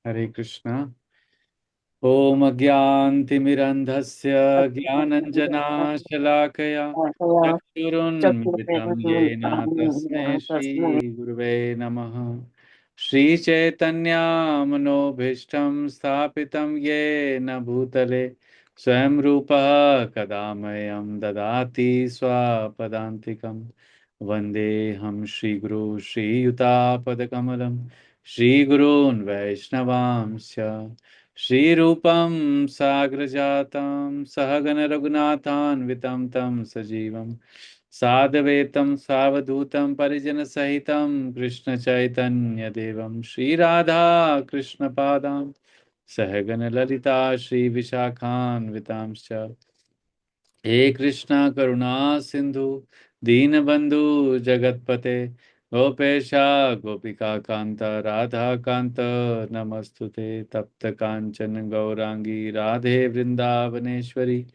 हरे कृष्णा। ओम अज्ञानतिमिरन्धस्य ज्ञानञ्जनाशलाकया चक्षुरुन्मिलितं येन तस्मै श्रीगुरुवे नमः। श्रीचैतन्यमनोभीष्टं स्थापितं येन भूतले स्वयं रूपः कदा मह्यं ददाति स्वपदान्तिकं। वन्देऽहं श्रीगुरु श्रीयुतापदकमलं श्रीगुरून् वैष्णवांश्च श्रीरूपं साग्रजातं सहगण रघुनाथान्वितं तं सजीवं साद्वैतं सावधूतं परिजनसहितं कृष्ण चैतन्य देवं श्रीराधा कृष्णपादां सहगण ललिता श्री विशाखान्वितांश्च। हे कृष्णा करुणा सिंधु दीनबंधु जगतपते गोपेशा गोपिका कांत राधा कांत नमस्तुते। तप्त कांचन गौरांगी राधे वृंदावनेश्वरी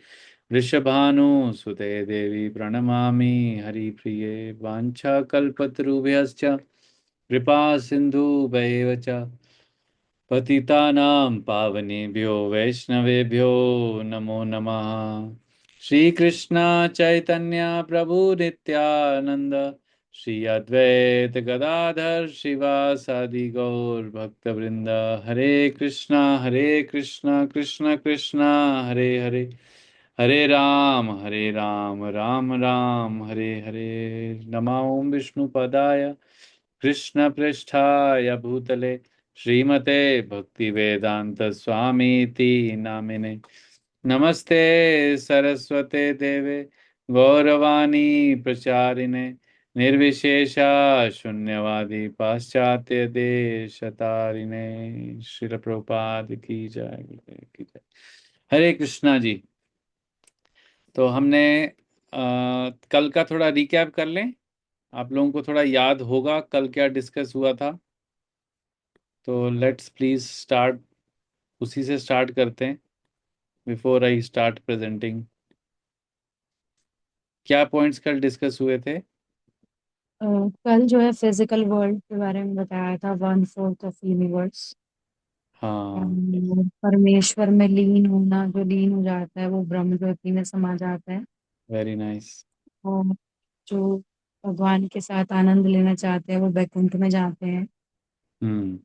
वृषभानुसुते देवी प्रणमामि हरिप्रिये। वाञ्छाकल्पतरुभ्यश्च कृपा सिन्धुभ्येव च पतितानां पावनेभ्यो वैष्णवेभ्यो नमो नमः। श्री कृष्ण चैतन्य प्रभु नित्यानंद श्री अद्वैत गदाधर शिवासादि गौर भक्त वृंद। हरे कृष्णा कृष्ण कृष्ण हरे हरे हरे राम राम राम हरे हरे। नमो विष्णुपदाय कृष्ण पृष्ठाय भूतले श्रीमते भक्ति वेदांत स्वामीति नामिने। नमस्ते सरस्वते देवे गौरवाणी प्रचारिणे निर्विशेषा शून्यवादी पाश्चात्य देशतारिणे। श्रील प्रभुपाद की जय की जय। हरे कृष्णा जी। तो हमने कल का थोड़ा रिकैप कर लें। आप लोगों को थोड़ा याद होगा कल क्या डिस्कस हुआ था। तो लेट्स प्लीज स्टार्ट, उसी से स्टार्ट करते हैं बिफोर आई स्टार्ट प्रेजेंटिंग। क्या पॉइंट्स कल डिस्कस हुए थे? कल जो है फिजिकल वर्ल्ड के बारे में बताया था, 1/4 ऑफ यूनिवर्स। हाँ। परमेश्वर में लीन होना, जो लीन हो जाता है वो ब्रह्म ज्योति में समा जाता है। Very nice. और जो भगवान के साथ आनंद लेना चाहते हैं वो वैकुंठ में जाते हैं। हम्म।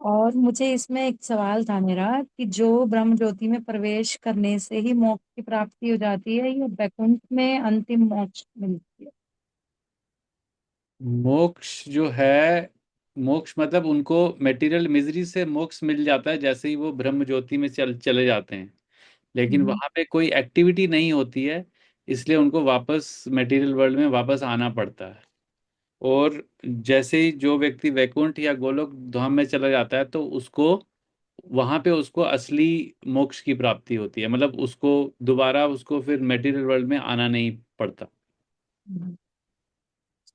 और मुझे इसमें एक सवाल था मेरा कि जो ब्रह्म ज्योति में प्रवेश करने से ही मोक्ष की प्राप्ति हो जाती है या वैकुंठ में अंतिम मोक्ष मिलती है? मोक्ष जो है, मोक्ष मतलब उनको मटेरियल मिजरी से मोक्ष मिल जाता है जैसे ही वो ब्रह्म ज्योति में चले जाते हैं। लेकिन हम्म। वहां पे कोई एक्टिविटी नहीं होती है, इसलिए उनको वापस मटेरियल वर्ल्ड में वापस आना पड़ता है। और जैसे ही जो व्यक्ति वैकुंठ या गोलोक धाम में चला जाता है तो उसको वहां पे उसको असली मोक्ष की प्राप्ति होती है, मतलब उसको दोबारा उसको फिर मटेरियल वर्ल्ड में आना नहीं पड़ता। हम्म,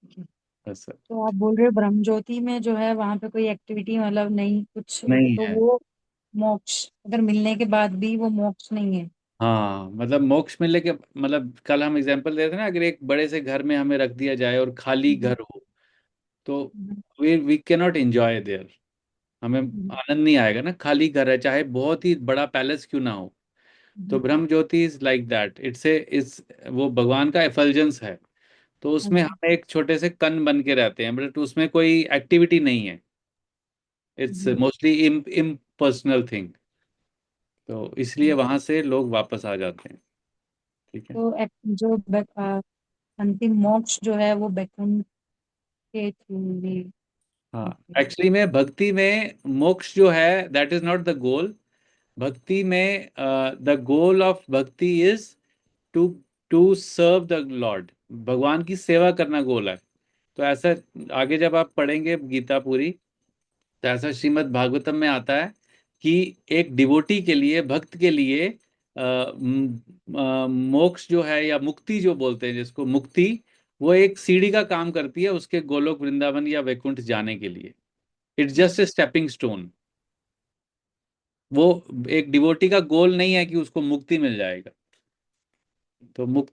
ठीक है। ऐसा तो आप बोल रहे हो ब्रह्म ज्योति में जो है वहां पे कोई एक्टिविटी मतलब नहीं कुछ, नहीं तो है। वो मोक्ष अगर मिलने के बाद भी वो मोक्ष नहीं है? हाँ, मतलब मोक्ष मिलने के मतलब कल हम एग्जांपल दे रहे थे ना, अगर एक बड़े से घर में हमें रख दिया जाए और खाली हम्म, घर हो तो hmm, we can not enjoy there. हमें हम्म, आनंद नहीं आएगा ना, खाली घर है चाहे बहुत ही बड़ा पैलेस क्यों ना हो। तो hmm, Brahm Jyoti is like that, it's a इस वो भगवान का एफल्जेंस है। तो उसमें अच्छा। हम एक छोटे से कण बन के रहते हैं, बट उसमें कोई एक्टिविटी नहीं है। It's hmm, mostly impersonal thing. तो इसलिए वहां से लोग वापस आ जाते हैं। ठीक है। तो अंतिम मोक्ष जो है वो वैकुंठ के थ्रू ही हाँ, होती है। एक्चुअली में भक्ति में मोक्ष जो है that is not the goal. भक्ति में the goal of bhakti is to to serve the Lord. भगवान की सेवा करना गोल है। तो ऐसा आगे जब आप पढ़ेंगे गीता पूरी, तो ऐसा श्रीमद् भागवतम में आता है कि एक डिवोटी के लिए, भक्त के लिए मोक्ष जो है या मुक्ति जो बोलते हैं जिसको मुक्ति, वो एक सीढ़ी का काम करती है उसके गोलोक वृंदावन या वैकुंठ जाने के लिए। It's just a stepping stone. वो एक डिवोटी का गोल नहीं है कि उसको मुक्ति मिल जाएगा। तो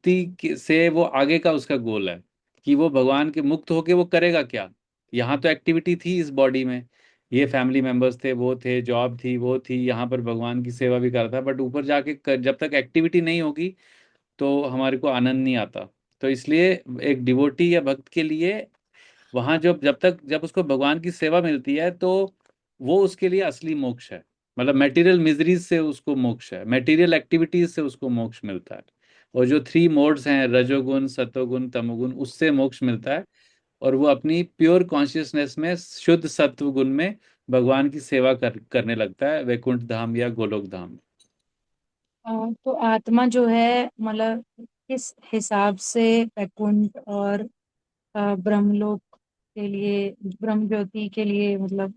से वो आगे का उसका गोल है कि वो भगवान के मुक्त होके वो करेगा क्या। यहाँ तो एक्टिविटी थी इस बॉडी में, ये फैमिली मेंबर्स थे, वो थे, जॉब थी, वो थी, यहाँ पर भगवान की सेवा भी कर रहा था, बट ऊपर जाके जब तक एक्टिविटी नहीं होगी तो हमारे को आनंद नहीं आता। तो इसलिए एक डिवोटी या भक्त के लिए वहां जब उसको भगवान की सेवा मिलती है तो वो उसके लिए असली मोक्ष है। मतलब मटेरियल मिजरीज से उसको मोक्ष है, मटेरियल एक्टिविटीज से उसको मोक्ष मिलता है। और जो थ्री मोड्स हैं, रजोगुण, सतोगुण, तमोगुण, उससे मोक्ष मिलता है। और वो अपनी प्योर कॉन्शियसनेस में, शुद्ध सत्व गुण में भगवान की सेवा करने लगता है, वैकुंठ धाम या गोलोक धाम। तो आत्मा जो है मतलब किस हिसाब से वैकुंठ और ब्रह्मलोक के लिए, ब्रह्म ज्योति के लिए मतलब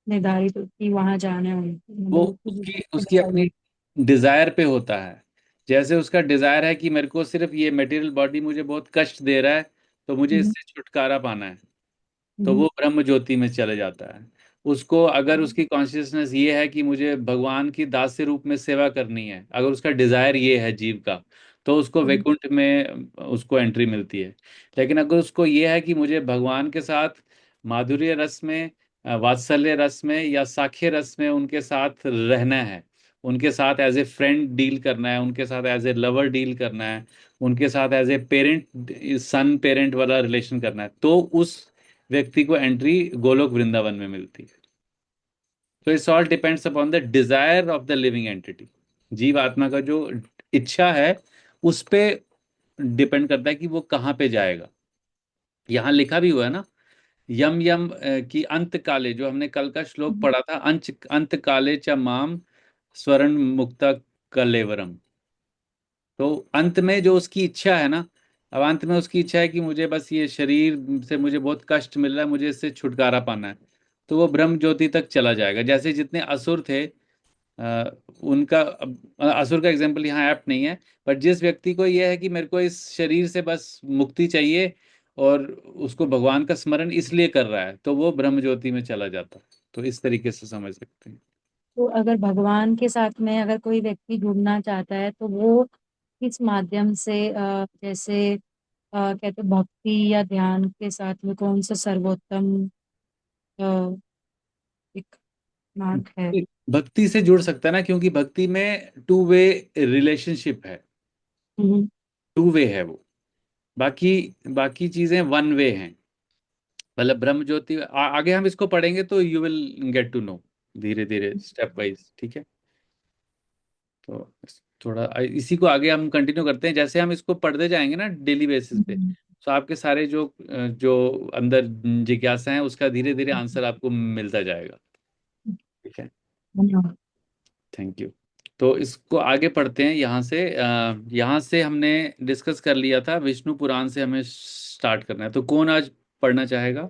निर्धारित कि वहां जाना है उनको, वो मतलब किस उसकी हिसाब से उसकी decide-। अपनी डिजायर पे होता है। जैसे उसका डिजायर है कि मेरे को सिर्फ ये मटेरियल बॉडी मुझे बहुत कष्ट दे रहा है, तो मुझे हम्म, इससे छुटकारा पाना है, तो हम्म, वो ब्रह्म ज्योति में चले जाता है। उसको अगर उसकी कॉन्शियसनेस ये है कि मुझे भगवान की दास्य रूप में सेवा करनी है, अगर उसका डिजायर ये है जीव का, तो उसको हम्म, वैकुंठ में उसको एंट्री मिलती है। लेकिन अगर उसको ये है कि मुझे भगवान के साथ माधुर्य रस में, वात्सल्य रस में या साख्य रस में उनके साथ रहना है, उनके साथ एज ए फ्रेंड डील करना है, उनके साथ एज ए लवर डील करना है, उनके साथ as a parent son parent वाला रिलेशन करना है, तो उस व्यक्ति को एंट्री गोलोक वृंदावन में मिलती है। तो it's all depends upon the desire of the living entity. जीव आत्मा का जो इच्छा है उस पे डिपेंड करता है कि वो कहाँ पे जाएगा। यहाँ लिखा भी हुआ है ना, यम यम की अंत काले, जो हमने कल का श्लोक हम्म, पढ़ा था, अंत अंत काले च माम स्वर्ण मुक्ता कलेवरम। तो अंत में जो उसकी इच्छा है ना, अब अंत में उसकी इच्छा है कि मुझे बस ये शरीर से मुझे बहुत कष्ट मिल रहा है, मुझे इससे छुटकारा पाना है, तो वो ब्रह्म ज्योति तक चला जाएगा। जैसे जितने असुर थे, उनका असुर का एग्जाम्पल यहाँ ऐप्ट नहीं है, बट जिस व्यक्ति को यह है कि मेरे को इस शरीर से बस मुक्ति चाहिए और उसको भगवान का स्मरण इसलिए कर रहा है, तो वो ब्रह्म ज्योति में चला जाता है। तो इस तरीके से समझ सकते हैं। तो अगर भगवान के साथ में अगर कोई व्यक्ति जुड़ना चाहता है तो वो किस माध्यम से, जैसे कहते भक्ति या ध्यान के साथ में कौन सा सर्वोत्तम अ, एक मार्ग है? भक्ति से जुड़ सकता है ना, क्योंकि भक्ति में टू वे रिलेशनशिप है, हम्म, टू वे है वो। बाकी बाकी चीजें वन वे हैं। मतलब ब्रह्म ज्योति आगे हम इसको पढ़ेंगे तो you will get to know, धीरे धीरे स्टेप वाइज, ठीक है। तो थोड़ा इसी को आगे हम कंटिन्यू करते हैं, जैसे हम इसको पढ़ते जाएंगे ना डेली बेसिस पे, हम्म, तो आपके सारे जो अंदर जिज्ञासा है उसका धीरे धीरे आंसर आपको मिलता जाएगा। ठीक है, धन्यवाद। Thank you. तो इसको आगे पढ़ते हैं। यहाँ से हमने डिस्कस कर लिया था, विष्णु पुराण से हमें स्टार्ट करना है। तो कौन आज पढ़ना चाहेगा?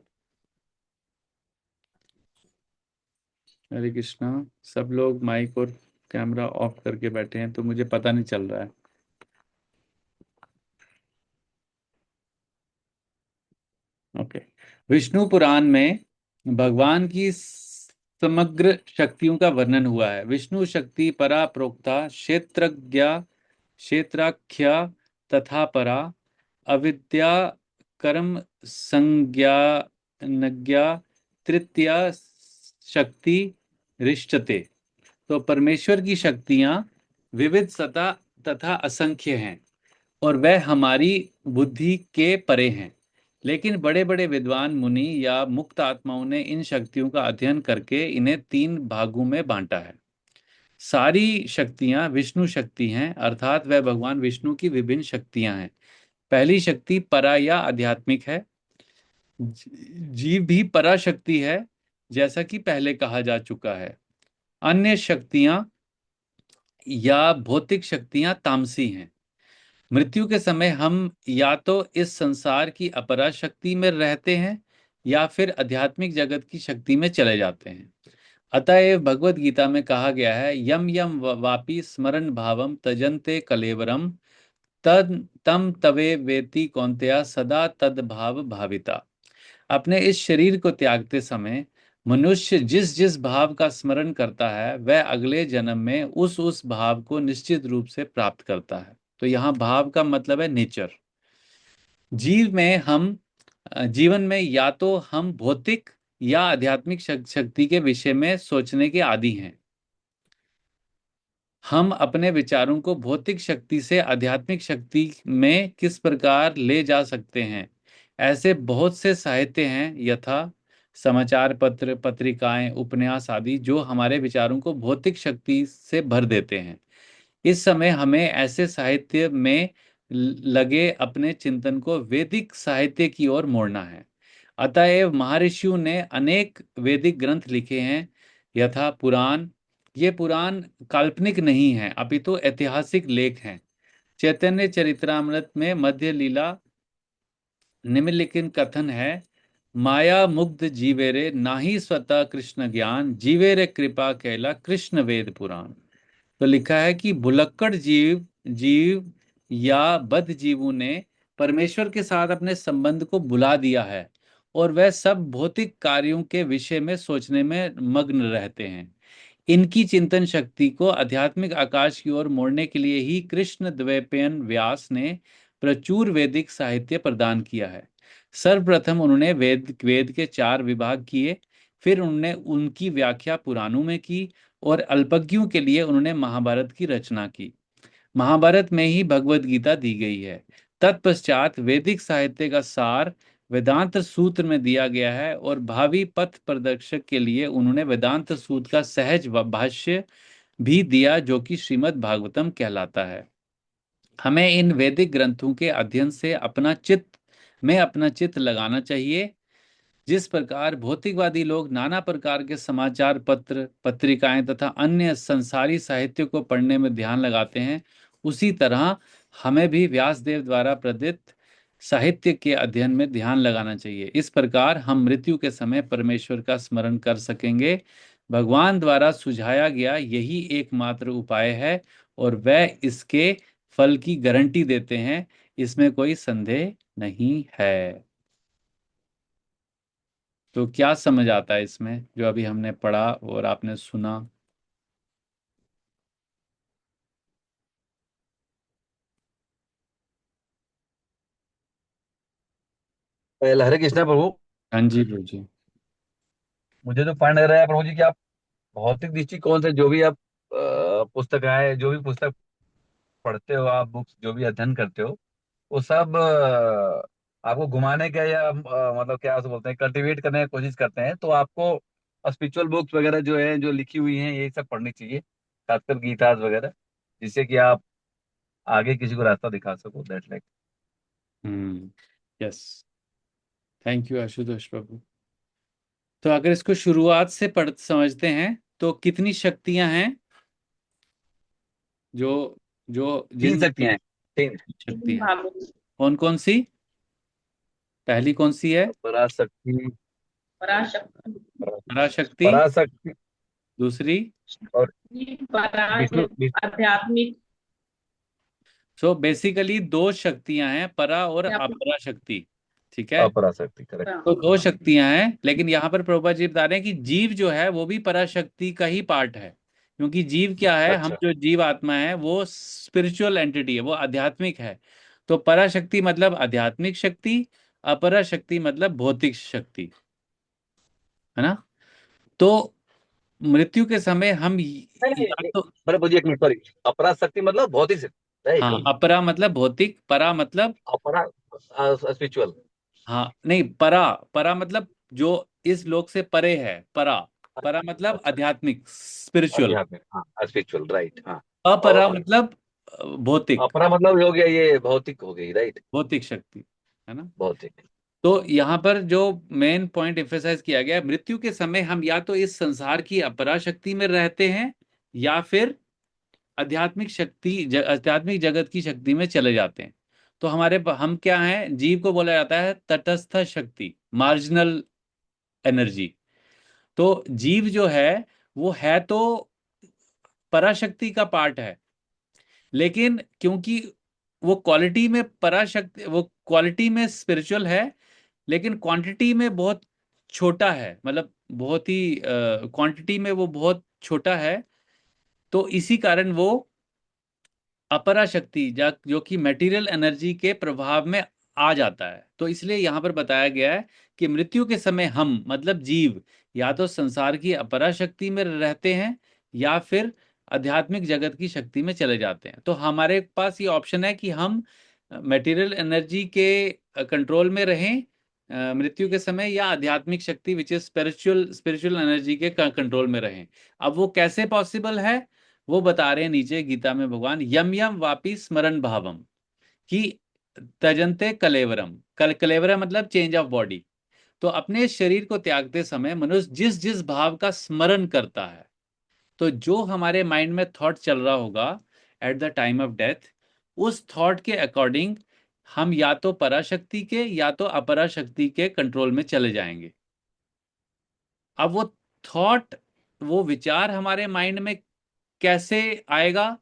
हरे कृष्णा। सब लोग माइक और कैमरा ऑफ करके बैठे हैं तो मुझे पता नहीं चल रहा है। ओके। विष्णु पुराण में भगवान की समग्र शक्तियों का वर्णन हुआ है। विष्णु शक्ति परा प्रोक्ता, क्षेत्रज्ञा, क्षेत्राख्या, तथा परा, अविद्या, कर्म संज्ञा, तृतीया शक्ति रिष्टते। तो परमेश्वर की शक्तियां विविध सता तथा असंख्य हैं, और वह हमारी बुद्धि के परे हैं। लेकिन बड़े बड़े विद्वान मुनि या मुक्त आत्माओं ने इन शक्तियों का अध्ययन करके इन्हें तीन भागों में बांटा है। सारी शक्तियां विष्णु शक्ति हैं, अर्थात वह भगवान विष्णु की विभिन्न शक्तियां हैं। पहली शक्ति परा या आध्यात्मिक है। जीव भी परा शक्ति है, जैसा कि पहले कहा जा चुका है। अन्य शक्तियां या भौतिक शक्तियां तामसी हैं। मृत्यु के समय हम या तो इस संसार की अपरा शक्ति में रहते हैं या फिर आध्यात्मिक जगत की शक्ति में चले जाते हैं। अतएव भगवत गीता में कहा गया है, यम यम वापि स्मरण भावम तजन्ते कलेवरम, तद तम तवे वेति कौन्तेय सदा तद भाव भाविता। अपने इस शरीर को त्यागते समय मनुष्य जिस जिस भाव का स्मरण करता है, वह अगले जन्म में उस भाव को निश्चित रूप से प्राप्त करता है। तो यहाँ भाव का मतलब है नेचर। जीवन में या तो हम भौतिक या आध्यात्मिक शक्ति के विषय में सोचने के आदी हैं। हम अपने विचारों को भौतिक शक्ति से आध्यात्मिक शक्ति में किस प्रकार ले जा सकते हैं। ऐसे बहुत से साहित्य हैं, यथा समाचार पत्र, पत्रिकाएं, उपन्यास आदि, जो हमारे विचारों को भौतिक शक्ति से भर देते हैं। इस समय हमें ऐसे साहित्य में लगे अपने चिंतन को वैदिक साहित्य की ओर मोड़ना है। अतएव महर्षियों ने अनेक वैदिक ग्रंथ लिखे हैं, यथा पुराण। ये पुराण काल्पनिक नहीं है, अपितु ऐतिहासिक लेख हैं। चैतन्य चरितमृत में मध्य लीला निम्नलिखित कथन है: माया मुग्ध जीवेरे नाही स्वतः कृष्ण ज्ञान, जीवेरे कृपा कैला कृष्ण वेद पुराण। तो लिखा है कि भुलक्कड़ जीव जीव या बद्ध जीवों ने परमेश्वर के साथ अपने संबंध को भुला दिया है और वह सब भौतिक कार्यों के विषय में सोचने में मग्न रहते हैं। इनकी चिंतन शक्ति को आध्यात्मिक आकाश की ओर मोड़ने के लिए ही कृष्ण द्वैपायन व्यास ने प्रचुर वैदिक साहित्य प्रदान किया है। सर्वप्रथम उन्होंने वेद के 4 विभाग किए, फिर उन्होंने उनकी व्याख्या पुराणों में की और अल्पज्ञों के लिए उन्होंने महाभारत की रचना की। महाभारत में ही भगवत गीता दी गई है। तत्पश्चात वैदिक साहित्य का सार वेदांत सूत्र में दिया गया है और भावी पथ प्रदर्शक के लिए उन्होंने वेदांत सूत्र का सहज भाष्य भी दिया, जो कि श्रीमद् भागवतम कहलाता है। हमें इन वैदिक ग्रंथों के अध्ययन से अपना चित्त लगाना चाहिए। जिस प्रकार भौतिकवादी लोग नाना प्रकार के समाचार पत्र, पत्रिकाएं तथा अन्य संसारी साहित्य को पढ़ने में ध्यान लगाते हैं, उसी तरह हमें भी व्यासदेव द्वारा प्रदत्त साहित्य के अध्ययन में ध्यान लगाना चाहिए। इस प्रकार हम मृत्यु के समय परमेश्वर का स्मरण कर सकेंगे। भगवान द्वारा सुझाया गया यही एकमात्र उपाय है और वह इसके फल की गारंटी देते हैं, इसमें कोई संदेह नहीं है। तो क्या समझ आता है इसमें, जो अभी हमने पढ़ा और आपने सुना? हरे कृष्णा प्रभु। हाँ जी प्रभु जी। मुझे तो पॉइंट लग रहा है प्रभु जी कि आप भौतिक दृष्टिकोण से जो भी आप पुस्तकाएं, जो भी पुस्तक पढ़ते हो, आप बुक्स जो भी अध्ययन करते हो, वो सब आपको घुमाने का या मतलब क्या उसे बोलते हैं, कल्टीवेट करने की कोशिश करते हैं। तो आपको स्पिरिचुअल बुक्स वगैरह जो है, जो लिखी हुई हैं, ये सब पढ़नी चाहिए, खासकर गीताज वगैरह, जिससे कि आप आगे किसी को रास्ता दिखा सको। That like. Yes, thank you Ashutosh Prabhu. तो अगर इसको शुरुआत से पढ़ समझते हैं तो कितनी शक्तियां हैं, जो जो तीन जिन शक्तियां हैं, तीन। शक्ति है, कौन कौन सी? पहली कौन सी है? पराशक्ति, पराशक्ति, पराशक्ति। पराशक्ति दूसरी? और पराग, विष्णु। आध्यात्मिक सो बेसिकली 2 शक्तियां हैं, परा और या अपरा शक्ति। ठीक है, अपराशक्ति, करेक्ट। तो 2 शक्तियां हैं, लेकिन यहाँ पर प्रभुपाद जी बता रहे हैं कि जीव जो है वो भी पराशक्ति का ही पार्ट है। क्योंकि जीव क्या है, हम अच्छा, जो जीव आत्मा है वो स्पिरिचुअल एंटिटी है, वो आध्यात्मिक है। तो पराशक्ति मतलब आध्यात्मिक शक्ति, अपरा शक्ति मतलब भौतिक शक्ति, है ना? तो मृत्यु के समय हम नहीं नहीं या नहीं, तो, मेरे मुझे एक मिनट, सॉरी। अपराशक्ति मतलब भौतिक शक्ति, राइट? हाँ, अपरा मतलब भौतिक, परा मतलब, अपरा स्पिरिचुअल। हाँ नहीं, परा, परा मतलब जो इस लोक से परे है, परा। परा मतलब अच्छा, आध्यात्मिक, स्पिरिचुअल। आध्यात्मिक, हाँ, स्पिरिचुअल, राइट, हाँ। अपरा और मतलब भौतिक, अपरा मतलब हो गया, ये भौतिक हो गई, राइट? भौतिक शक्ति, है ना? भौतिक। तो यहाँ पर जो मेन पॉइंट एम्फेसाइज किया गया है, मृत्यु के समय हम या तो इस संसार की अपरा शक्ति में रहते हैं या फिर आध्यात्मिक शक्ति, आध्यात्मिक जगत की शक्ति में चले जाते हैं। तो हम क्या हैं, जीव को बोला जाता है तटस्थ शक्ति, मार्जिनल एनर्जी। तो जीव जो है वो है तो पराशक्ति का पार्ट है, लेकिन क्योंकि वो क्वालिटी में स्पिरिचुअल है, लेकिन क्वांटिटी में बहुत छोटा है, मतलब बहुत ही क्वांटिटी में वो बहुत छोटा है। तो इसी कारण वो अपरा शक्ति जो कि मटेरियल एनर्जी के प्रभाव में आ जाता है। तो इसलिए यहाँ पर बताया गया है कि मृत्यु के समय हम मतलब जीव या तो संसार की अपरा शक्ति में रहते हैं या फिर आध्यात्मिक जगत की शक्ति में चले जाते हैं। तो हमारे पास ये ऑप्शन है कि हम मटेरियल एनर्जी के कंट्रोल में रहें मृत्यु के समय, या आध्यात्मिक शक्ति विच इज स्पिरिचुअल एनर्जी के कंट्रोल में रहें। अब वो कैसे पॉसिबल है वो बता रहे हैं नीचे गीता में भगवान, यम यम वापी स्मरण भावम, कि तजंते कलेवरम, कलेवरम मतलब चेंज ऑफ बॉडी। तो अपने शरीर को त्यागते समय मनुष्य जिस जिस भाव का स्मरण करता है, तो जो हमारे माइंड में थॉट चल रहा होगा at the time of death, उस थॉट के अकॉर्डिंग हम या तो पराशक्ति के या तो अपराशक्ति के कंट्रोल में चले जाएंगे। अब वो थॉट, वो विचार हमारे माइंड में कैसे आएगा,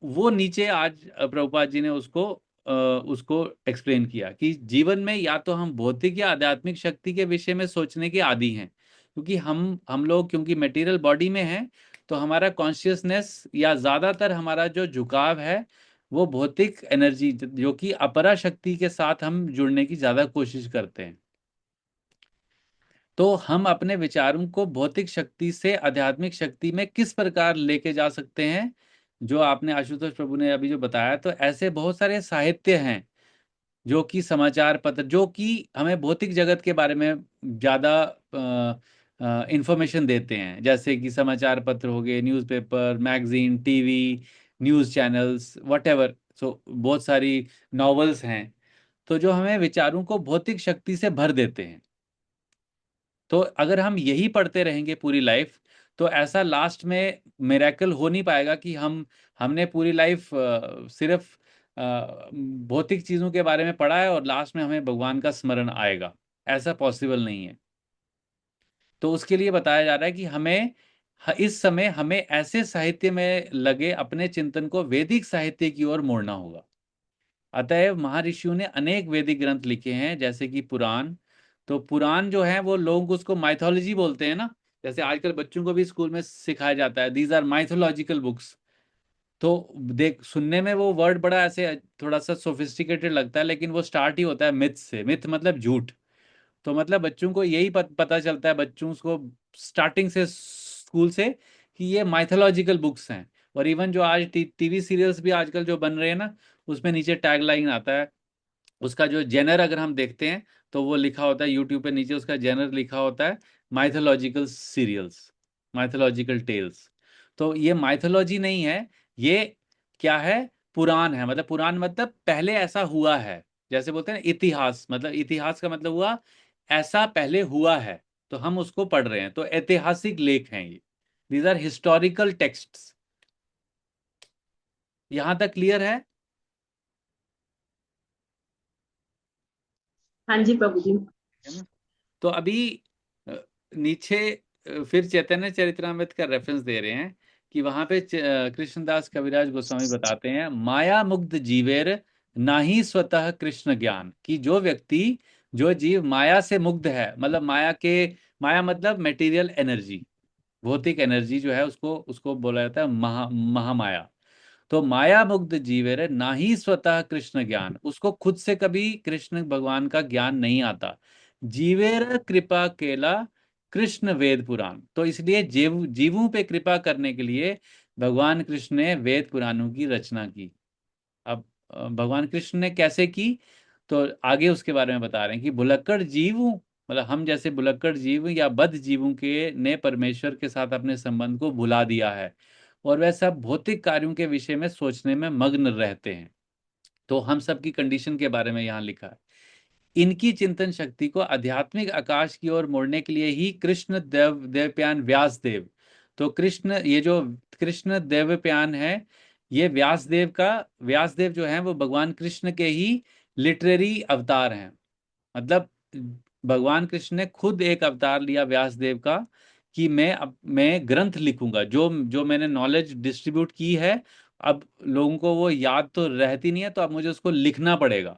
वो नीचे आज प्रभुपाद जी ने उसको एक्सप्लेन किया कि जीवन में या तो हम भौतिक या आध्यात्मिक शक्ति के विषय में सोचने के आदी हैं, क्योंकि हम लोग क्योंकि मटेरियल बॉडी में हैं, तो हमारा कॉन्शियसनेस या ज्यादातर हमारा जो झुकाव है वो भौतिक एनर्जी जो कि अपरा शक्ति के साथ हम जुड़ने की ज्यादा कोशिश करते हैं। तो हम अपने विचारों को भौतिक शक्ति से आध्यात्मिक शक्ति में किस प्रकार लेके जा सकते हैं, जो आपने आशुतोष प्रभु ने अभी जो बताया। तो ऐसे बहुत सारे साहित्य हैं जो कि समाचार पत्र, जो कि हमें भौतिक जगत के बारे में ज्यादा इंफॉर्मेशन देते हैं, जैसे कि समाचार पत्र हो गए, newspaper, magazine, TV, news channels, whatever. So बहुत सारी नॉवेल्स हैं, तो जो हमें विचारों को भौतिक शक्ति से भर देते हैं। तो अगर हम यही पढ़ते रहेंगे पूरी लाइफ, तो ऐसा लास्ट में मिरेकल हो नहीं पाएगा कि हमने पूरी लाइफ सिर्फ भौतिक चीजों के बारे में पढ़ा है और लास्ट में हमें भगवान का स्मरण आएगा। ऐसा पॉसिबल नहीं है। तो उसके लिए बताया जा रहा है कि इस समय हमें ऐसे साहित्य में लगे अपने चिंतन को वैदिक साहित्य की ओर मोड़ना होगा। अतएव महर्षियों ने अनेक वैदिक ग्रंथ लिखे हैं, जैसे कि पुराण। तो पुराण जो है वो लोग उसको माइथोलॉजी बोलते हैं ना, जैसे आजकल बच्चों को भी स्कूल में सिखाया जाता है, दीज आर माइथोलॉजिकल बुक्स। तो देख, सुनने में वो वर्ड बड़ा ऐसे थोड़ा सा सोफिस्टिकेटेड लगता है, लेकिन वो स्टार्ट ही होता है मिथ से। मिथ मतलब झूठ। तो मतलब बच्चों को यही पता चलता है, बच्चों को स्टार्टिंग से स्कूल से, कि ये माइथोलॉजिकल बुक्स हैं। और इवन जो आज टीवी सीरियल्स भी आजकल जो बन रहे हैं ना, उसमें नीचे टैग लाइन आता है, उसका जो जेनर अगर हम देखते हैं तो वो लिखा होता है यूट्यूब पे नीचे, उसका जेनर लिखा होता है माइथोलॉजिकल सीरियल्स, माइथोलॉजिकल टेल्स। तो ये माइथोलॉजी नहीं है, ये क्या है, पुराण है। मतलब पुराण मतलब पहले ऐसा हुआ है, जैसे बोलते हैं ना इतिहास, मतलब इतिहास का मतलब हुआ ऐसा पहले हुआ है, तो हम उसको पढ़ रहे हैं। तो ऐतिहासिक लेख हैं ये, दीज आर हिस्टोरिकल टेक्स्ट्स। यहां तक क्लियर है? हाँ जी प्रभु जी। है ना? तो अभी अ, नीचे फिर चैतन्य चरितमृत का रेफरेंस दे रहे हैं कि वहां पे कृष्णदास कविराज गोस्वामी बताते हैं, माया मुग्ध जीवेर नाही स्वतः कृष्ण ज्ञान, कि जो व्यक्ति, जो जीव माया से मुग्ध है, मतलब माया मतलब मटेरियल एनर्जी, भौतिक एनर्जी जो है, उसको उसको बोला जाता है महामाया। तो माया मुग्ध जीवेर ना ही स्वतः कृष्ण ज्ञान, उसको खुद से कभी कृष्ण भगवान का ज्ञान नहीं आता। जीवेर कृपा केला कृष्ण वेद पुराण, तो इसलिए जीवों पे कृपा करने के लिए भगवान कृष्ण ने वेद पुराणों की रचना की। अब भगवान कृष्ण ने कैसे की, तो आगे उसके बारे में बता रहे हैं कि भुलक्कड़ जीवों, मतलब हम जैसे भुलक्कड़ जीव या बद्ध जीवों के ने परमेश्वर के साथ अपने संबंध को भुला दिया है, और वह सब भौतिक कार्यों के विषय में सोचने में मग्न रहते हैं। तो हम सब की कंडीशन के बारे में यहाँ लिखा है। इनकी चिंतन शक्ति को आध्यात्मिक आकाश की ओर मोड़ने के लिए ही कृष्ण देवप्यान व्यास देव, तो कृष्ण, ये जो कृष्ण देवप्यान है, ये व्यास देव जो है वो भगवान कृष्ण के ही लिटरेरी अवतार हैं। मतलब भगवान कृष्ण ने खुद एक अवतार लिया व्यास देव का, कि मैं ग्रंथ लिखूंगा, जो जो मैंने नॉलेज डिस्ट्रीब्यूट की है, अब लोगों को वो याद तो रहती नहीं है, तो अब मुझे उसको लिखना पड़ेगा।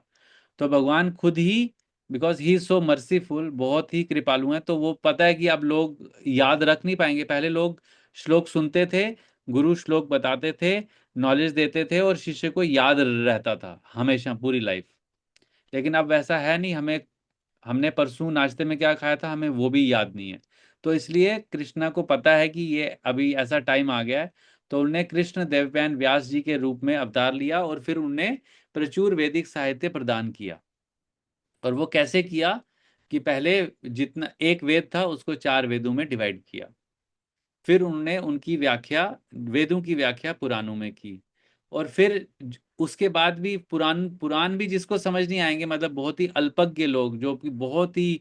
तो भगवान खुद ही, because he is so merciful, बहुत ही कृपालु हैं, तो वो पता है कि अब लोग याद रख नहीं पाएंगे। पहले लोग श्लोक सुनते थे, गुरु श्लोक बताते थे, नॉलेज देते थे, और शिष्य को याद रहता था हमेशा पूरी लाइफ। लेकिन अब वैसा है नहीं, हमें हमने परसों नाश्ते में क्या खाया था हमें वो भी याद नहीं है। तो इसलिए कृष्णा को पता है कि ये अभी ऐसा टाइम आ गया है, तो उन्होंने कृष्ण देवयान व्यास जी के रूप में अवतार लिया और फिर उनने प्रचुर वैदिक साहित्य प्रदान किया। और वो कैसे किया कि पहले जितना एक वेद था उसको 4 वेदों में डिवाइड किया, फिर उन्होंने उनकी व्याख्या, वेदों की व्याख्या पुराणों में की, और फिर उसके बाद भी पुराण पुराण भी जिसको समझ नहीं आएंगे, मतलब बहुत ही अल्पज्ञ लोग जो कि बहुत ही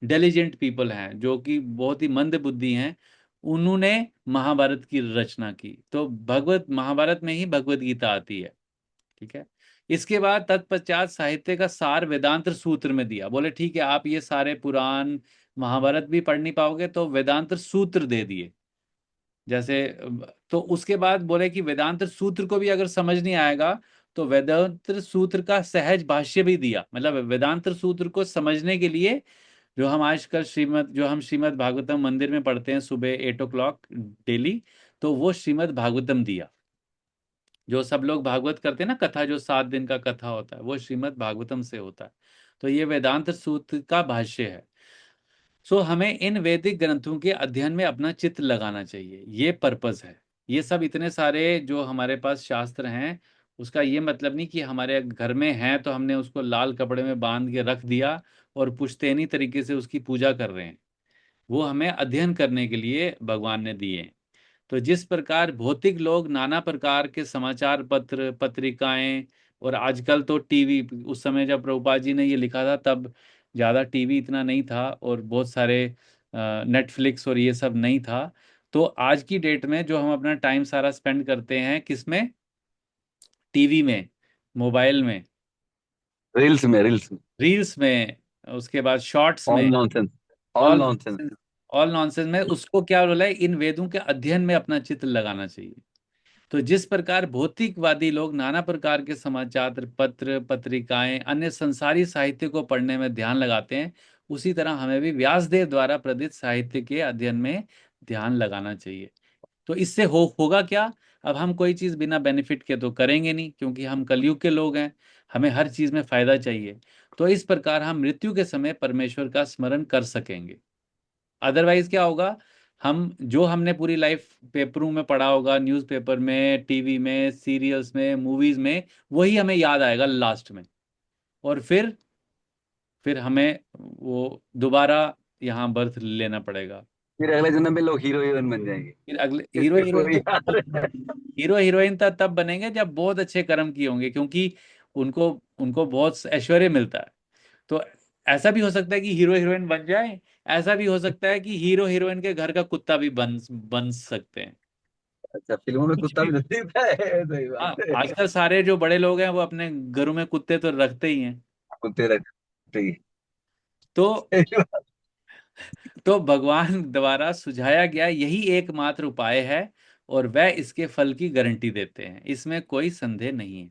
इंटेलिजेंट पीपल हैं, जो कि बहुत ही मंद बुद्धि हैं, उन्होंने महाभारत की रचना की। तो भगवत महाभारत में ही भगवत गीता आती है। ठीक है। इसके बाद तत्पश्चात साहित्य का सार वेदांत सूत्र में दिया। बोले ठीक है, आप ये सारे पुराण महाभारत भी पढ़ नहीं पाओगे तो वेदांत सूत्र दे दिए। जैसे तो उसके बाद बोले कि वेदांत सूत्र को भी अगर समझ नहीं आएगा तो वेदांत सूत्र का सहज भाष्य भी दिया। मतलब वेदांत सूत्र को समझने के लिए जो हम श्रीमद् भागवतम मंदिर में पढ़ते हैं सुबह 8 o'clock डेली, तो वो श्रीमद् भागवतम दिया। जो सब लोग भागवत करते हैं ना, कथा जो 7 दिन का कथा होता है, वो श्रीमद् भागवतम से होता है। तो ये वेदांत सूत्र का भाष्य है। सो हमें इन वैदिक ग्रंथों के अध्ययन में अपना चित्त लगाना चाहिए, ये पर्पस है। ये सब इतने सारे जो हमारे पास शास्त्र हैं, उसका ये मतलब नहीं कि हमारे घर में हैं तो हमने उसको लाल कपड़े में बांध के रख दिया और पुश्तैनी तरीके से उसकी पूजा कर रहे हैं। वो हमें अध्ययन करने के लिए भगवान ने दिए हैं। तो जिस प्रकार भौतिक लोग नाना प्रकार के समाचार पत्र, पत्रिकाएं, और आजकल तो टीवी, उस समय जब प्रभुपाद जी ने ये लिखा था तब ज़्यादा टीवी इतना नहीं था और बहुत सारे नेटफ्लिक्स और ये सब नहीं था। तो आज की डेट में जो हम अपना टाइम सारा स्पेंड करते हैं किसमें, टीवी में, मोबाइल में, रील्स में रील्स में, उसके बाद शॉर्ट्स ऑल में, nonsense, all all nonsense. All nonsense में, उसको क्या बोला है, इन वेदों के अध्ययन में अपना चित्त लगाना चाहिए। तो जिस प्रकार भौतिकवादी लोग नाना प्रकार के समाचार पत्र, पत्रिकाएं, अन्य संसारी साहित्य को पढ़ने में ध्यान लगाते हैं, उसी तरह हमें भी व्यासदेव द्वारा प्रदत्त साहित्य के अध्ययन में ध्यान लगाना चाहिए। तो इससे होगा क्या, अब हम कोई चीज़ बिना बेनिफिट के तो करेंगे नहीं, क्योंकि हम कलयुग के लोग हैं, हमें हर चीज़ में फायदा चाहिए। तो इस प्रकार हम मृत्यु के समय परमेश्वर का स्मरण कर सकेंगे। अदरवाइज क्या होगा, हम जो हमने पूरी लाइफ पेपरों में पढ़ा होगा, न्यूज़पेपर में, टीवी में, सीरियल्स में, मूवीज में, वही हमें याद आएगा लास्ट में। और फिर हमें वो दोबारा यहाँ बर्थ लेना पड़ेगा। फिर अगले जन्म में लोग हीरो हीरोइन बन जाएंगे। फिर अगले हीरो इससे हीरोइन कोई तो याद है? हीरो हीरोइन तब बनेंगे जब बहुत अच्छे कर्म किए होंगे, क्योंकि उनको उनको बहुत ऐश्वर्य मिलता है। तो ऐसा भी हो सकता है कि हीरो हीरोइन बन जाए, ऐसा भी हो सकता है कि हीरो हीरोइन के घर का कुत्ता भी बन बन सकते हैं। अच्छा, फिल्मों में कुछ कुत्ता भी। भी तो दिखता है, सही हाँ, बात है। आजकल सारे जो बड़े लोग हैं वो अपने घरों में कुत्ते तो रखते ही हैं। कुत्ते रखते ही। तो सही बात। भगवान द्वारा सुझाया गया यही एकमात्र उपाय है, और वह इसके फल की गारंटी देते हैं, इसमें कोई संदेह नहीं है।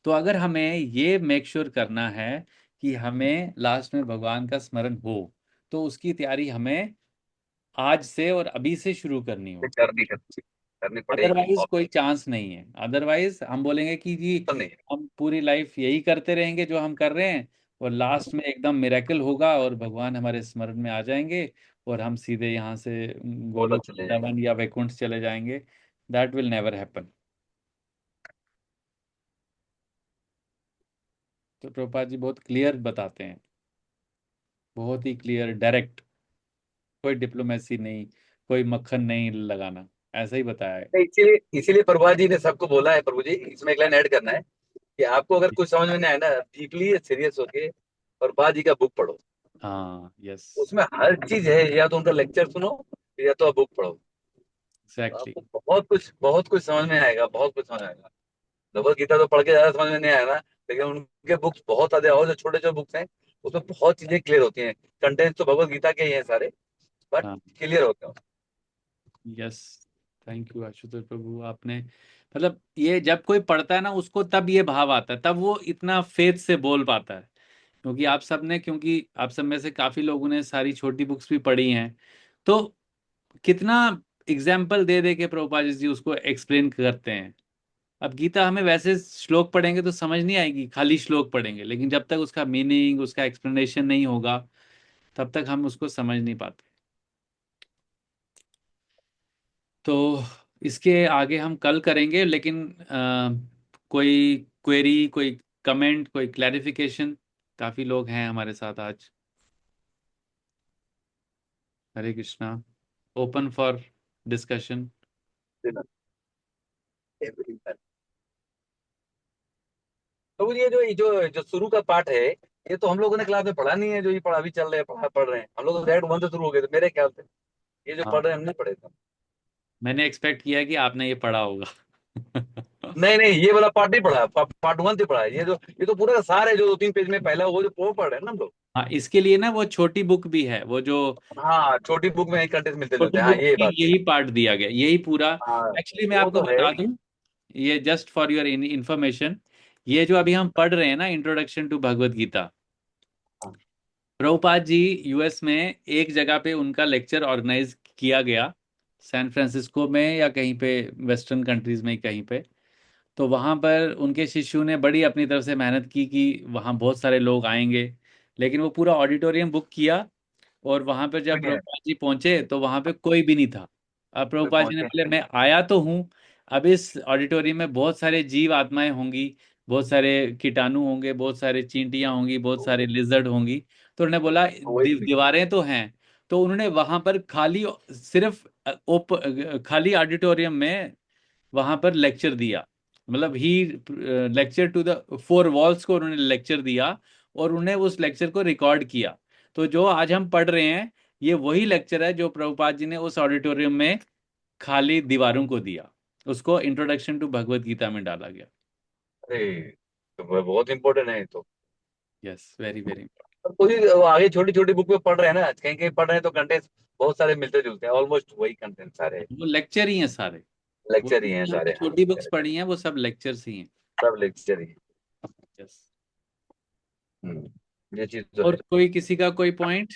तो अगर हमें ये मेक श्योर करना है कि हमें लास्ट में भगवान का स्मरण हो, तो उसकी तैयारी हमें आज से और अभी से शुरू करनी होगी। करनी पड़ेगी, अदरवाइज कोई ऑप्शन चांस नहीं है। अदरवाइज हम बोलेंगे कि जी नहीं है। हम पूरी लाइफ यही करते रहेंगे जो हम कर रहे हैं, और लास्ट में एकदम मिरेकल होगा और भगवान हमारे स्मरण में आ जाएंगे और हम सीधे यहाँ से बोला गोलोक चले जाएंगे। वृंदावन या वैकुंठ चले जाएंगे। That will never happen. तो प्रभुपाद जी बहुत क्लियर बताते हैं, बहुत ही क्लियर, डायरेक्ट, कोई डिप्लोमेसी नहीं, कोई मक्खन नहीं लगाना, ऐसा ही बताया है। इसीलिए इसीलिए प्रभुपाद जी ने सबको बोला है, प्रभु जी इसमें एक लाइन ऐड करना है कि आपको अगर कुछ समझ में नहीं आया ना, डीपली सीरियस होके प्रभुपाद जी का बुक पढ़ो। हाँ, यस, उसमें हर चीज है, या तो उनका लेक्चर सुनो या तो आप बुक पढ़ो। तो एग्जैक्टली। आपको बहुत कुछ समझ में आएगा, बहुत कुछ समझ में आएगा। भगवत गीता तो पढ़ के ज्यादा समझ में नहीं आया ना, लेकिन उनके बुक्स बहुत सारे और जो छोटे छोटे बुक्स हैं उसमें बहुत चीजें क्लियर होती हैं। कंटेंट तो भगवत गीता के ही हैं सारे, बट हाँ, क्लियर होते हैं। यस, थैंक यू आशुतोष प्रभु। आपने मतलब ये जब कोई पढ़ता है ना उसको तब ये भाव आता है, तब वो इतना फेथ से बोल पाता है। क्योंकि आप सब में से काफी लोगों ने सारी छोटी बुक्स भी पढ़ी हैं, तो कितना एग्जाम्पल दे दे के प्रभुपाद जी उसको एक्सप्लेन करते हैं। अब गीता हमें वैसे श्लोक पढ़ेंगे तो समझ नहीं आएगी, खाली श्लोक पढ़ेंगे, लेकिन जब तक उसका मीनिंग, उसका एक्सप्लेनेशन नहीं होगा, तब तक हम उसको समझ नहीं पाते। तो इसके आगे हम कल करेंगे, लेकिन कोई क्वेरी, कोई कमेंट, कोई क्लैरिफिकेशन? काफी लोग हैं हमारे साथ आज। Hare Krishna. Open for discussion. तो ये जो जो शुरू का पार्ट है, ये तो हम लोगों ने क्लास में पढ़ा नहीं है। जो ये पढ़ा अभी चल रहे हैं, पढ़ रहे हैं हम लोग, तो डायरेक्ट 1 से शुरू हो गए थे मेरे ख्याल से। ये जो हाँ, पढ़ रहे हैं हमने पढ़े थे। मैंने एक्सपेक्ट किया कि आपने ये पढ़ा होगा। नहीं नहीं, ये वाला पार्ट नहीं पढ़ा, पार्ट 1 से पढ़ा है। ये तो पूरा का सारा है, जो 2-3 पेज में पहला वो जो वो पढ़ रहे हैं ना हम लोग। हाँ, इसके लिए ना वो छोटी बुक भी है, वो जो हाँ, छोटी बुक में कंटेंट मिलते जुलते छोटी हैं, हाँ बुक ये में बात है। यही पार्ट दिया गया, यही पूरा। हाँ, एक्चुअली मैं वो आपको तो है बता ही। दूं, ये जस्ट फॉर योर इंफॉर्मेशन, ये जो अभी हम पढ़ रहे हैं ना, इंट्रोडक्शन टू भगवत गीता, हाँ, प्रभुपाद जी यूएस में एक जगह पे उनका लेक्चर ऑर्गेनाइज किया गया, सैन फ्रांसिस्को में या कहीं पे, वेस्टर्न कंट्रीज में ही कहीं पे। तो वहाँ पर उनके शिष्यों ने बड़ी अपनी तरफ से मेहनत की कि वहाँ बहुत सारे लोग आएंगे, लेकिन वो पूरा ऑडिटोरियम बुक किया, और वहां पर कोई जब नहीं है, प्रभुपाद जी पहुंचे तो वहां पे कोई भी नहीं था। अब कोई प्रभुपाद जी ने पहुंचे। बोले, मैं आया तो हूँ, अब इस ऑडिटोरियम में बहुत सारे जीव आत्माएं होंगी, बहुत सारे कीटाणु होंगे, बहुत सारे चींटियां होंगी, बहुत सारे लिजर्ड होंगी। तो उन्होंने बोला, वही तो दिक्कत। दीवारें तो हैं। तो उन्होंने वहां पर खाली, सिर्फ खाली ऑडिटोरियम में वहां पर लेक्चर दिया। मतलब ही लेक्चर टू द 4 वॉल्स को उन्होंने लेक्चर दिया, और उन्हें उस लेक्चर को रिकॉर्ड किया। तो जो आज हम पढ़ रहे हैं, ये वही लेक्चर है जो प्रभुपाद जी ने उस ऑडिटोरियम में खाली दीवारों को दिया, उसको इंट्रोडक्शन टू भगवत गीता में डाला गया। अरे, तो बहुत इंपॉर्टेंट है ये तो। Yes, very very. और कोई वो आगे छोटी छोटी बुक में पढ़ रहे हैं ना, कहीं कहीं पढ़ रहे हैं तो कंटेंट बहुत सारे मिलते जुलते हैं, ऑलमोस्ट वही कंटेंट सारे। वो लेक्चर ही हैं सारे। वो लेक्चर ही हैं जितनी हमने सारे, हाँ। छोटी बुक्स पढ़ी हैं वो सब लेक्चर्स ही हैं। सब लेक्चर ही। यस। ये चीज तो और है। कोई, किसी का कोई पॉइंट?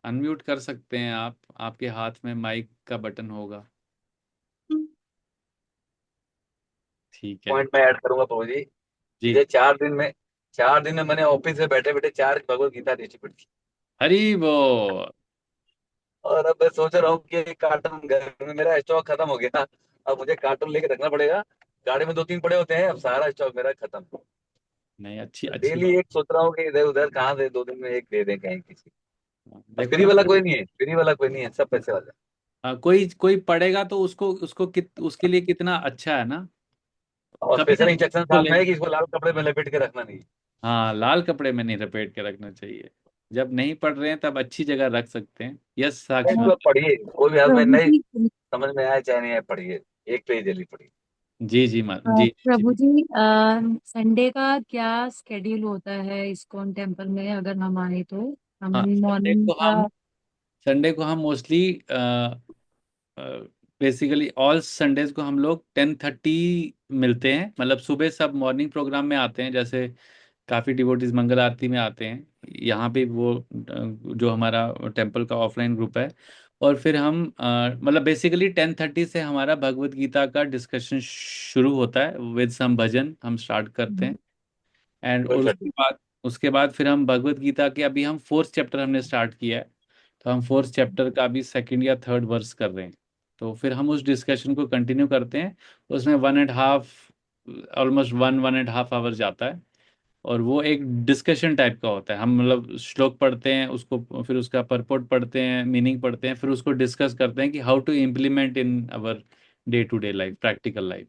अनम्यूट कर सकते हैं आप, आपके हाथ में माइक का बटन होगा। ठीक है। पॉइंट मैं ऐड करूंगा प्रभु जी। जी। ये 4 दिन में मैंने ऑफिस में बैठे बैठे 4 भगवत गीता देखी पड़ी। हरी वो। और अब मैं सोच रहा हूँ कि कार्टून, घर में मेरा स्टॉक खत्म हो गया। अब मुझे कार्टून लेके रखना पड़ेगा। गाड़ी में 2-3 पड़े होते हैं, अब सारा स्टॉक मेरा खत्म। नहीं, अच्छी अच्छी डेली बात। एक सोच रहा हूँ कि इधर उधर कहाँ से 2 दिन में एक दे दें कहीं किसी। अब देखो फ्री ना, वाला कोई नहीं है, फ्री वाला कोई नहीं है, सब पैसे वाला। कोई कोई पढ़ेगा तो उसको उसको उसके लिए कितना अच्छा है ना। और कभी ना स्पेशल कभी इंस्ट्रक्शन उसको साथ ले। में है कि इसको लाल कपड़े में लपेट के रखना नहीं। हाँ, लाल कपड़े में नहीं लपेट के रखना चाहिए। जब नहीं पढ़ रहे हैं तब अच्छी जगह रख सकते हैं। यस, साक्षी नहीं, तो माता। आप पढ़िए, कोई भी हाल में प्रभु नहीं जी, समझ में आए चाहे नहीं आए, पढ़िए। एक पेज डेली पढ़िए। जी जी माँ, जी जी। प्रभु जी, संडे का क्या स्केड्यूल होता है इस्कॉन टेम्पल में, अगर हम आए तो? हम हाँ, मॉर्निंग का। संडे को हम मोस्टली, बेसिकली ऑल संडेज को हम लोग 10:30 मिलते हैं। मतलब सुबह सब मॉर्निंग प्रोग्राम में आते हैं, जैसे काफ़ी डिवोटीज मंगल आरती में आते हैं। यहाँ पे वो जो हमारा टेंपल का ऑफलाइन ग्रुप है। और फिर हम मतलब बेसिकली 10:30 से हमारा भगवत गीता का डिस्कशन शुरू होता है, विद सम भजन हम स्टार्ट करते हैं। एंड और 12:30। उसके बाद फिर हम भगवत गीता के, अभी हम 4th चैप्टर हमने स्टार्ट किया है। तो हम 4th चैप्टर का अभी 2nd या 3rd वर्स कर रहे हैं। तो फिर हम उस डिस्कशन को कंटिन्यू करते हैं। उसमें 1.5, ऑलमोस्ट 1.5 आवर जाता है। और वो एक डिस्कशन टाइप का होता है। हम मतलब श्लोक पढ़ते हैं उसको, फिर उसका परपोर्ट पढ़ते हैं, मीनिंग पढ़ते हैं, फिर उसको डिस्कस करते हैं कि how to implement in our day to day life, practical life.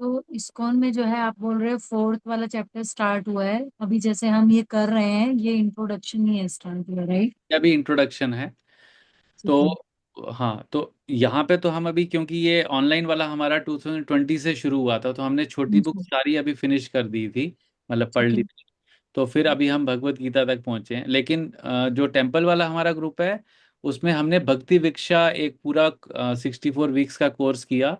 तो इस्कॉन में जो है, आप बोल रहे हो फोर्थ वाला चैप्टर स्टार्ट हुआ है अभी, जैसे हम ये कर रहे हैं, ये इंट्रोडक्शन ही है, स्टार्ट हुआ, राइट? अभी इंट्रोडक्शन है। ठीक तो है। हाँ, तो यहाँ पे तो हम अभी, क्योंकि ये ऑनलाइन वाला हमारा 2020 से शुरू हुआ था, तो हमने छोटी बुक जी, सारी अभी फिनिश कर दी थी, मतलब पढ़ ठीक ली है। थी। तो फिर अभी हम भगवत गीता तक पहुंचे हैं। लेकिन जो टेम्पल वाला हमारा ग्रुप है, उसमें हमने भक्ति विक्षा एक पूरा 64 वीक्स का कोर्स किया।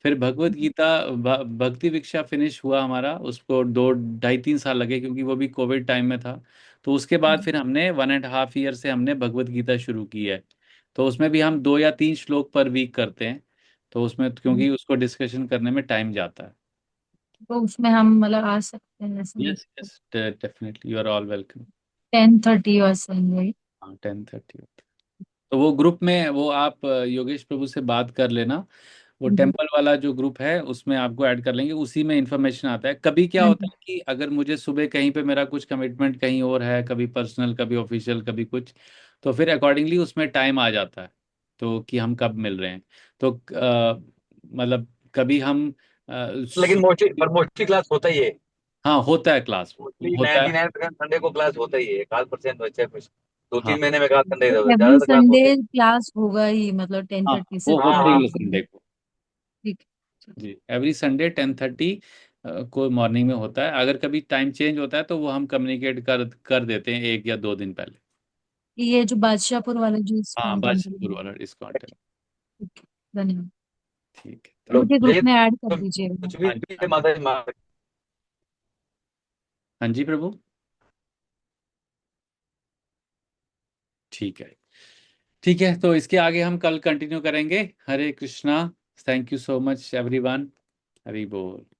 फिर भगवत गीता, भक्ति विक्षा फिनिश हुआ हमारा, उसको 2 ढाई 3 साल लगे, क्योंकि वो भी कोविड टाइम में था। तो उसके बाद फिर हमने 1.5 ईयर से हमने भगवत गीता शुरू की है। तो उसमें भी हम 2 या 3 श्लोक पर वीक करते हैं। तो उसमें क्योंकि उसको डिस्कशन करने में टाइम जाता है। तो उसमें हम मतलब आ सकते हैं ऐसे yes yes, definitely you are all welcome. 10:30 और संडे। हाँ 10:30। तो वो ग्रुप में वो आप योगेश प्रभु से बात कर लेना। वो टेम्पल वाला जो ग्रुप है उसमें आपको ऐड कर लेंगे, उसी में इन्फॉर्मेशन आता है। कभी क्या होता है कि अगर मुझे सुबह कहीं पे मेरा कुछ कमिटमेंट कहीं और है, कभी पर्सनल कभी ऑफिशियल कभी कुछ, तो फिर अकॉर्डिंगली उसमें टाइम आ जाता है तो कि हम कब मिल रहे हैं। तो मतलब कभी हम लेकिन मोस्टली क्लास होता ही है। हाँ होता है क्लास, मोस्टली होता है। 99% संडे को क्लास होता ही है, 1% बच्चे कुछ दो हाँ तीन महीने में क्लास संडे एवरी ज्यादातर क्लास संडे होते ही। क्लास होगा ही, मतलब टेन हाँ थर्टी से वो हाँ होता हाँ। ही है 12। संडे को। ठीक जी एवरी संडे 10:30 को मॉर्निंग में होता है। अगर कभी टाइम चेंज होता है तो वो हम कम्युनिकेट कर देते हैं 1 या 2 दिन पहले। है। ये जो बादशाहपुर वाले जो हाँ इस्कॉन टेम्पल बादशाहपुर वाला डिस्काउंट है। ठीक है, धन्यवाद। ठीक है चलो थैंक मुझे ग्रुप ये में ऐड कर तो दीजिएगा। कुछ भी हाँ जी है माता जी हाँ जी प्रभु। ठीक है ठीक है, तो इसके आगे हम कल कंटिन्यू करेंगे। Hare Krishna. Thank you so much everyone. Hari बोल।